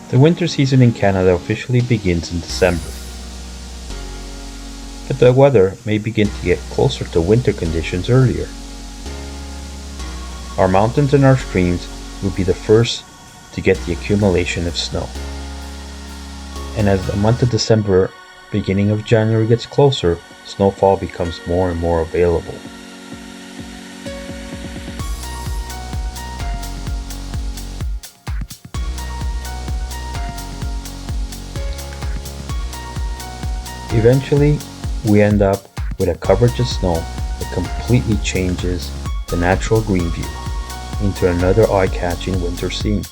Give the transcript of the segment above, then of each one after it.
The winter season in Canada officially begins in December, but the weather may begin to get closer to winter conditions earlier. Our mountains and our streams will be the first to get the accumulation of snow. And as the month of December, beginning of January gets closer, snowfall becomes more and more available. Eventually, we end up with a coverage of snow that completely changes the natural green view into another eye-catching winter scene.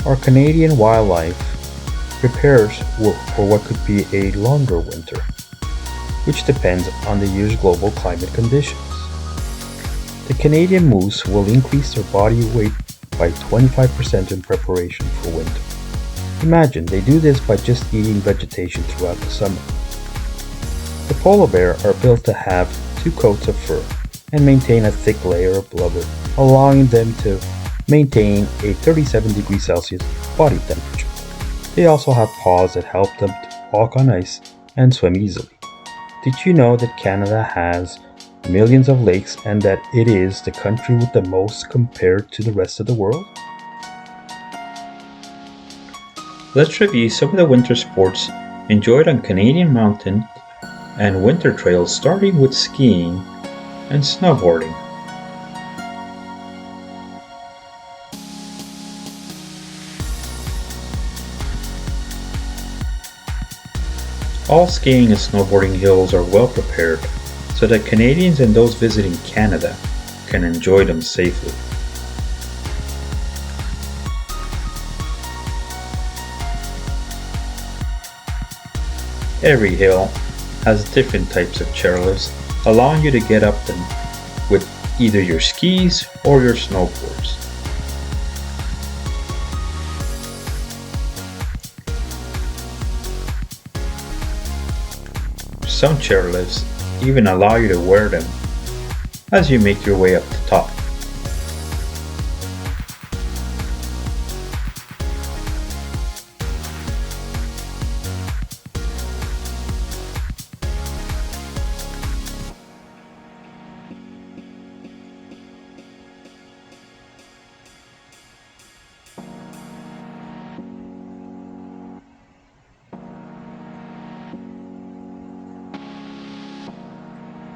Our Canadian wildlife prepares for what could be a longer winter, which depends on the year's global climate conditions. The Canadian moose will increase their body weight by 25% in preparation for winter. Imagine they do this by just eating vegetation throughout the summer. The polar bear are built to have 2 coats of fur and maintain a thick layer of blubber, allowing them to maintain a 37 degrees Celsius body temperature. They also have paws that help them to walk on ice and swim easily. Did you know that Canada has millions of lakes and that it is the country with the most compared to the rest of the world? Let's review some of the winter sports enjoyed on Canadian mountain and winter trails, starting with skiing and snowboarding. All skiing and snowboarding hills are well prepared so that Canadians and those visiting Canada can enjoy them safely. Every hill has different types of chairlifts, allowing you to get up them with either your skis or your snowboards. Some chairlifts even allow you to wear them as you make your way up the top.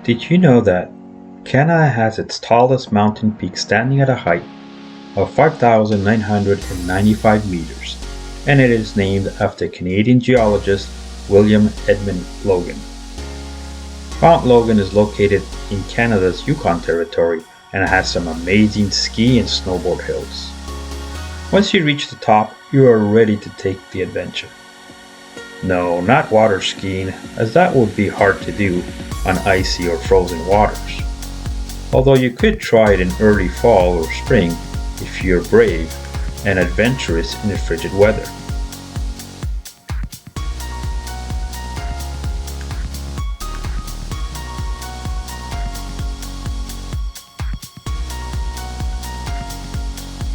Did you know that Canada has its tallest mountain peak standing at a height of 5,995 meters, and it is named after Canadian geologist William Edmund Logan. Mount Logan is located in Canada's Yukon Territory and has some amazing ski and snowboard hills. Once you reach the top, you are ready to take the adventure. No, not water skiing, as that would be hard to do on icy or frozen waters. Although you could try it in early fall or spring if you're brave and adventurous in the frigid weather.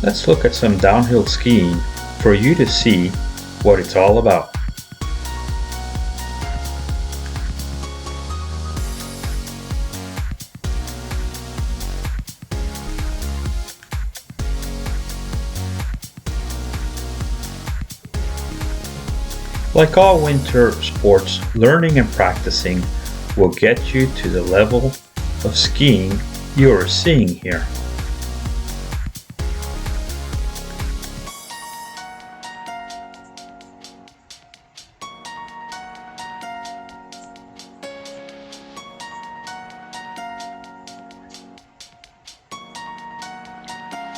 Let's look at some downhill skiing for you to see what it's all about. Like all winter sports, learning and practicing will get you to the level of skiing you are seeing here.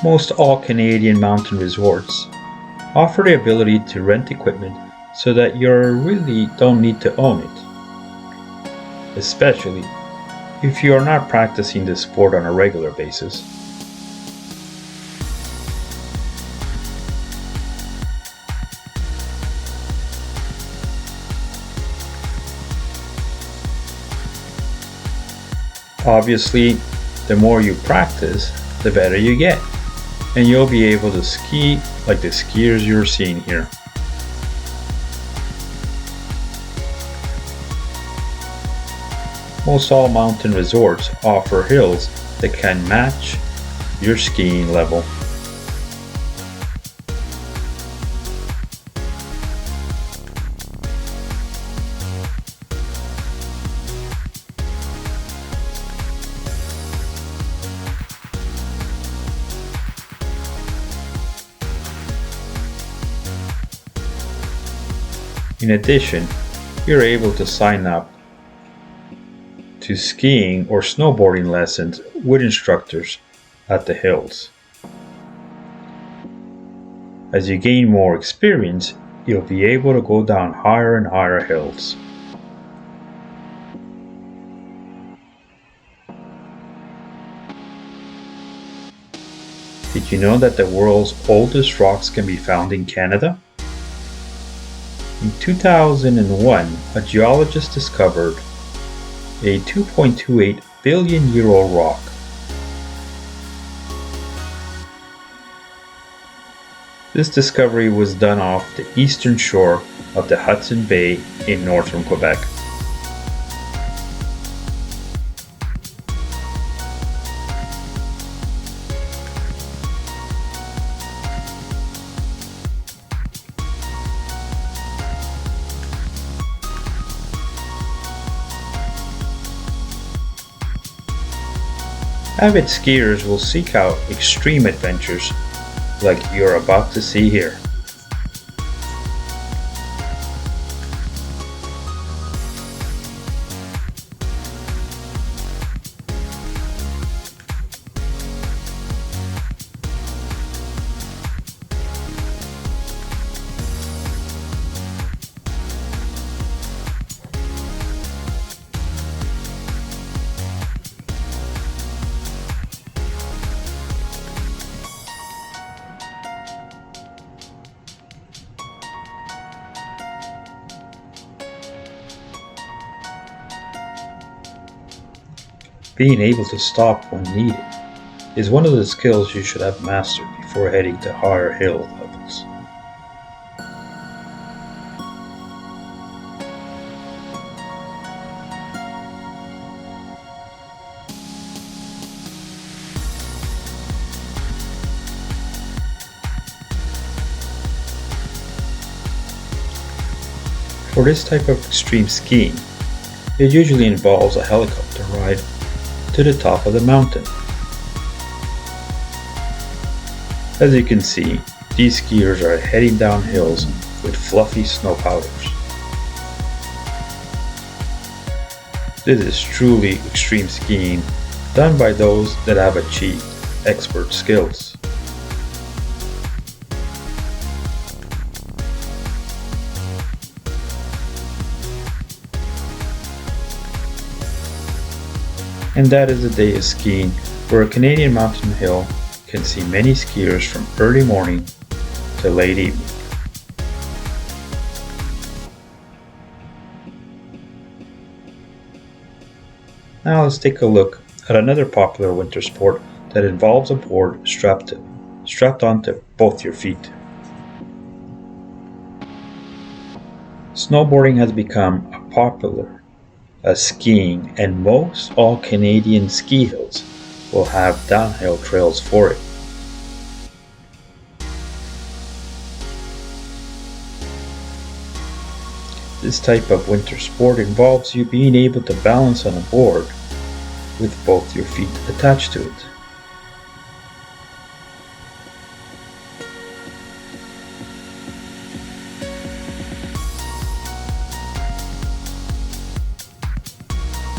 Most all Canadian mountain resorts offer the ability to rent equipment so that you really don't need to own it, especially if you are not practicing this sport on a regular basis. Obviously, the more you practice, the better you get. and you'll be able to ski like the skiers you're seeing here. Most all mountain resorts offer hills that can match your skiing level. In addition, you're able to sign up to skiing or snowboarding lessons with instructors at the hills. As you gain more experience, you'll be able to go down higher and higher hills. Did you know that the world's oldest rocks can be found in Canada? In 2001, a geologist discovered a 2.28 billion year old rock. This discovery was done off the eastern shore of the Hudson Bay in northern Quebec. Avid skiers will seek out extreme adventures like you're about to see here. Being able to stop when needed is one of the skills you should have mastered before heading to higher hill levels. For this type of extreme skiing, it usually involves a helicopter ride to the top of the mountain. As you can see, these skiers are heading down hills with fluffy snow powders. This is truly extreme skiing done by those that have achieved expert skills. And that is a day of skiing where a Canadian mountain hill can see many skiers from early morning to late evening. Now let's take a look at another popular winter sport that involves a board strapped onto both your feet. Snowboarding has become popular as skiing, and most all Canadian ski hills will have downhill trails for it. This type of winter sport involves you being able to balance on a board with both your feet attached to it.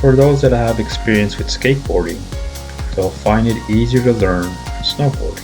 For those that have experience with skateboarding, they'll find it easier to learn snowboarding.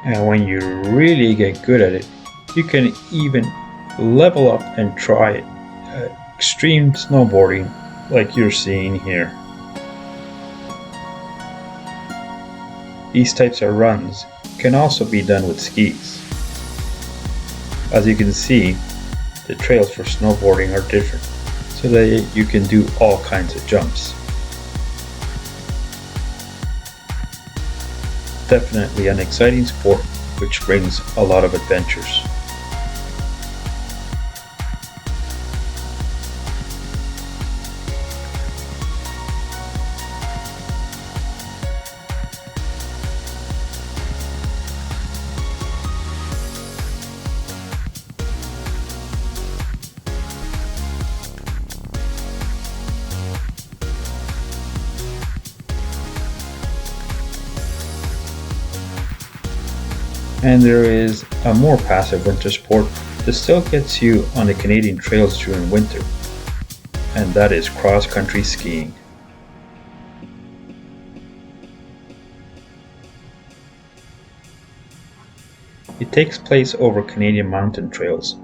And when you really get good at it, you can even level up and try extreme snowboarding like you're seeing here. These types of runs can also be done with skis. As you can see, the trails for snowboarding are different, so that you can do all kinds of jumps. Definitely an exciting sport which brings a lot of adventures. And there is a more passive winter sport that still gets you on the Canadian trails during winter, and that is cross-country skiing. It takes place over Canadian mountain trails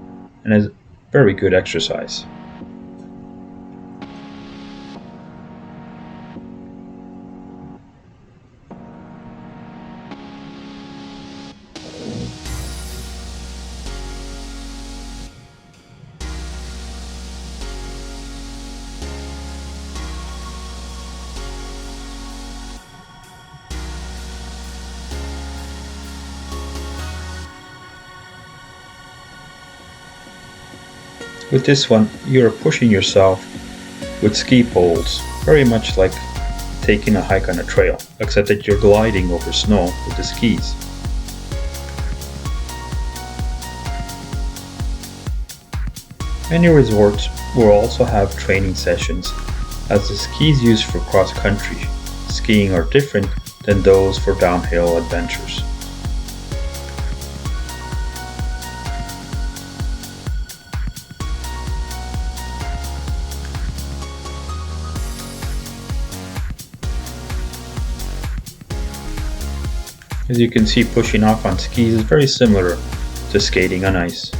and is very good exercise. With this one, you're pushing yourself with ski poles, very much like taking a hike on a trail, except that you're gliding over snow with the skis. Many resorts will also have training sessions, as the skis used for cross-country skiing are different than those for downhill adventures. As you can see, pushing off on skis is very similar to skating on ice.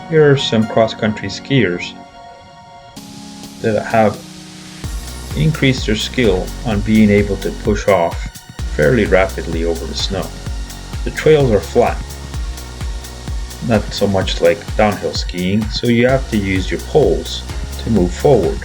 Here are some cross-country skiers that have increased their skill on being able to push off fairly rapidly over the snow. The trails are flat, not so much like downhill skiing, so you have to use your poles to move forward.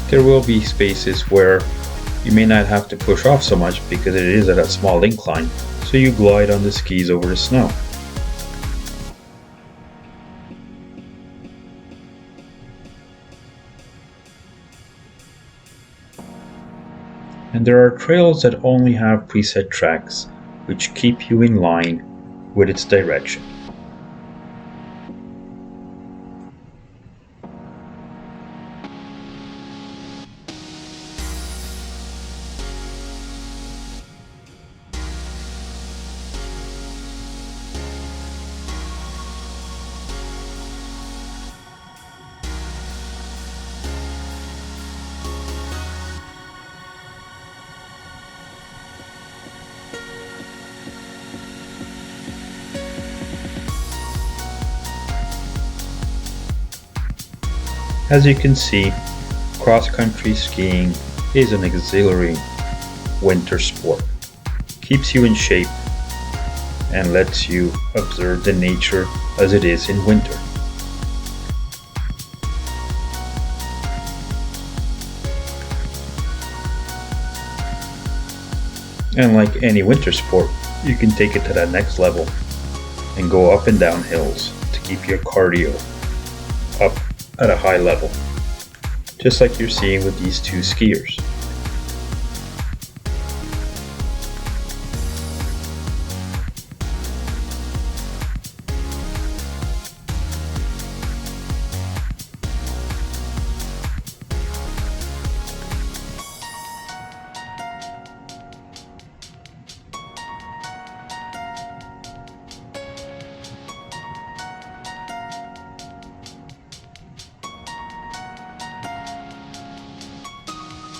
There will be spaces where you may not have to push off so much because it is at a small incline, so you glide on the skis over the snow. And there are trails that only have preset tracks, which keep you in line with its direction. As you can see, cross-country skiing is an auxiliary winter sport. Keeps you in shape and lets you observe the nature as it is in winter. And like any winter sport, you can take it to that next level and go up and down hills to keep your cardio up at a high level, just like you're seeing with these two skiers.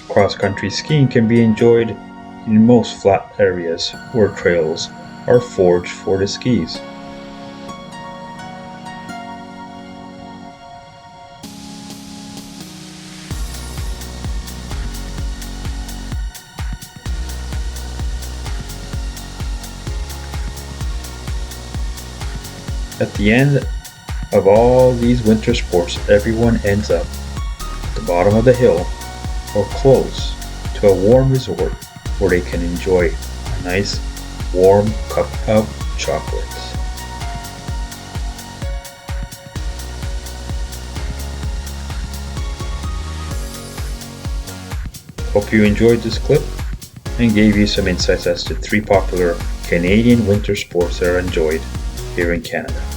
Cross-country skiing can be enjoyed in most flat areas where trails are forged for the skis. At the end of all these winter sports, everyone ends up at the bottom of the hill or close to a warm resort where they can enjoy a nice warm cup of chocolates. Hope you enjoyed this clip and gave you some insights as to 3 popular Canadian winter sports that are enjoyed here in Canada.